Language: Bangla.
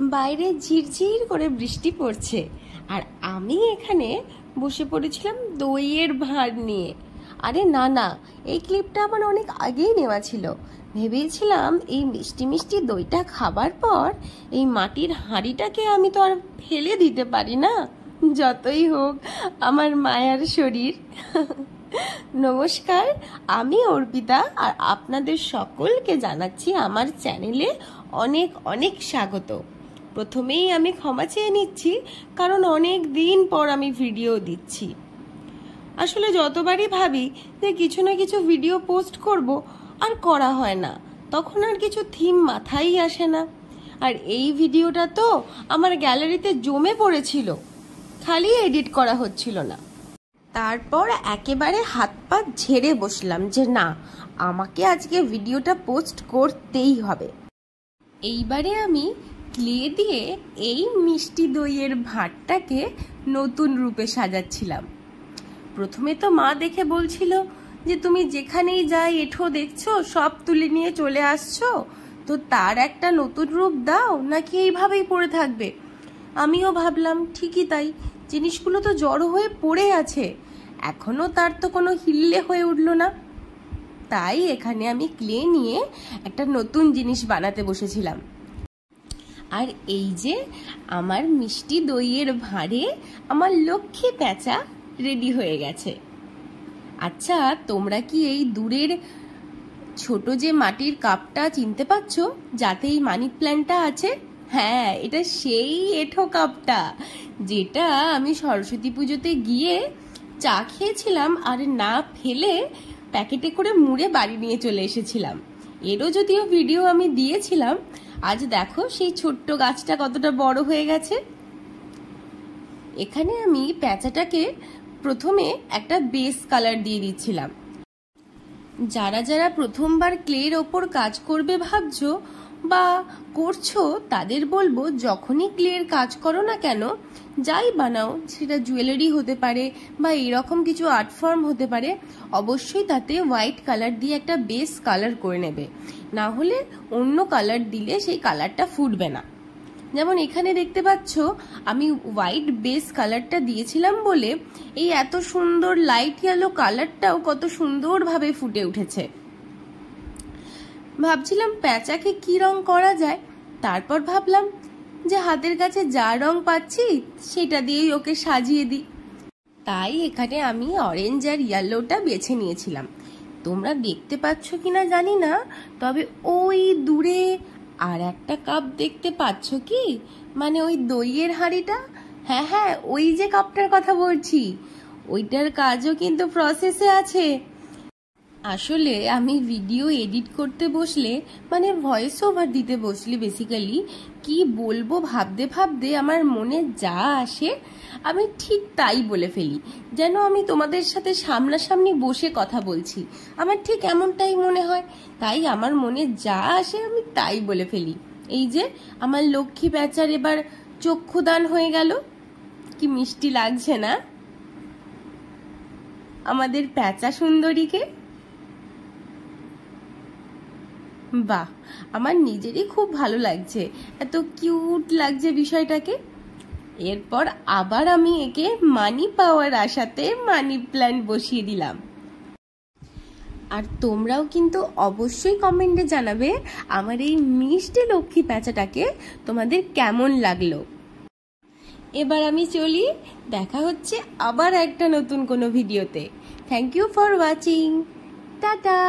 বাইরে ঝিরঝির করে বৃষ্টি পড়ছে আর আমি এখানে বসে পড়েছিলাম দইয়ের ভাঁড় নিয়ে। আরে না না, এই ক্লিপটা আমার অনেক আগেই নেওয়া ছিল। ভেবেছিলাম এই মিষ্টি মিষ্টি দইটা খাবার পর এই মাটির হাঁড়িটাকে আমি তো আর ফেলে দিতে পারি না, যতই হোক আমার মায়ার শরীর। নমস্কার, আমি অর্পিতা আর আপনাদের সকলকে জানাচ্ছি আমার চ্যানেলে অনেক অনেক স্বাগত। প্রথমেই আমি ক্ষমা চেয়ে নিচ্ছি, কারণ অনেক দিন পর আমি ভিডিও দিচ্ছি। আসলে যতবারই ভাবি যে কিছু না কিছু ভিডিও পোস্ট করব, আর করা হয় না, তখন আর কিছু থিম মাথায় আসে না। আর এই ভিডিওটা তো আমার গ্যালারিতে জমে পড়েছিল, খালি এডিট করা হচ্ছিল না। তারপর একেবারে হাত পা ঝেড়ে বসলাম যে না, আমাকে আজকে ভিডিওটা পোস্ট করতেই হবে। এইবারে আমি ক্লে দিয়ে এই মিষ্টি দইয়ের ভাঁড়টাকে নতুন রূপে সাজাচ্ছিলাম। প্রথমে তো মা দেখে বলছিল যে তুমি যেখানেই যাই এঁঠো দেখছো সব তুলে নিয়ে চলে আসছো, তো তার একটা নতুন রূপ দাও, নাকি এইভাবেই পড়ে থাকবে। আমিও ভাবলাম ঠিকই তাই, জিনিসগুলো তো জড়ো হয়ে পড়ে আছে, এখনো তার তো কোনো হিল্লে হয়ে উঠলো না। তাই এখানে আমি ক্লে নিয়ে একটা নতুন জিনিস বানাতে বসেছিলাম। আর এই যে আমার মিষ্টি দইয়ের ভাঁড়ে আমার লক্ষ্মী প্যাঁচা রেডি হয়ে গেছে। আচ্ছা, তোমরা কি এই দূরের ছোট যে মাটির কাপটা চিনতে পারছো, যাতে এই মানি প্ল্যান্টটা আছে? হ্যাঁ, এটা সেই এঁঠো কাপটা, যেটা আমি সরস্বতী পুজোতে গিয়ে চা খেয়েছিলাম আর না ফেলে প্যাকেটে করে মুড়ে বাড়ি নিয়ে চলে এসেছিলাম। এরও যদিও ভিডিও আমি দিয়েছিলাম। আজ দেখো সেই ছোট্ট গাছটা কতটা বড় হয়ে গেছে। এখানে আমি প্যাঁচাটাকে প্রথমে একটা বেস কালার দিয়ে দিচ্ছিলাম। যারা যারা প্রথমবার ক্লের ওপর কাজ করবে ভাবছো বা করছো, তাদের বলবো যখনই ক্লের কাজ করো না কেন, যাই বানাও, সেটা জুয়েলারি হতে পারে বা এরকম কিছু আর্ট ফর্ম হতে পারে, অবশ্যই তাতে হোয়াইট কালার দিয়ে একটা বেস কালার করে নেবে, না হলে অন্য কালার দিলে সেই কালারটা ফুটবে না। যেমন এখানে দেখতে পাচ্ছ আমি হোয়াইট বেস কালারটা দিয়েছিলাম বলে এই এত সুন্দর লাইট ইয়েলো কালারটাও কত সুন্দরভাবে ফুটে উঠেছে। ভাবছিলাম প্যাঁচাকে কি রং করা যায়, তারপর ভাবলাম যে হাতের কাছে যা রং পাচ্ছি সেটা দিয়েই ওকে সাজিয়ে দিই। তাই এখানে আমি অরেঞ্জ আর ইয়েলোটা বেছে নিয়েছিলাম। তোমরা দেখতে পাচ্ছ কিনা জানি না, তবে ওই দূরে আর একটা কাপ দেখতে পাচ্ছ কি, মানে ওই দইয়ের হাঁড়িটা? হ্যাঁ হ্যাঁ, ওই যে কাপটার কথা বলছি, ওইটার কাজও কিন্তু প্রসেসে আছে। আসলে আমি ভিডিও এডিট করতে বসলে, মানে ভয়েস ওভার দিতে বসলে বেসিক্যালি কি বলবো ভাবতে ভাবতে আমার মনে যা আসে আমি ঠিক তাই বলে ফেলি, যেন আমি তোমাদের সাথে সামনাসামনি বসে কথা বলছি। আমার ঠিক এমনটাই মনে হয়, তাই আমার মনে যা আসে আমি তাই বলে ফেলি। এই যে আমার লক্ষ্মী প্যাঁচার এবার চক্ষুদান হয়ে গেল, কি মিষ্টি লাগছে না আমাদের প্যাঁচা সুন্দরীকে? বাহ, আমার নিজেরই খুব ভালো লাগছে, এত কিউট লাগছে বিষয়টাকে। এরপর আবার আমি একে মানি পাওয়ার আশাতে মানি প্ল্যান্ট বসিয়ে দিলাম। আর তোমরাও কিন্তু অবশ্যই কমেন্টে জানাবে আমার এই মিষ্টি লক্ষ্মী প্যাঁচাটাকে তোমাদের কেমন লাগলো। এবার আমি চলি, দেখা হচ্ছে আবার একটা নতুন কোনো ভিডিওতে। Thank you for watching, tata.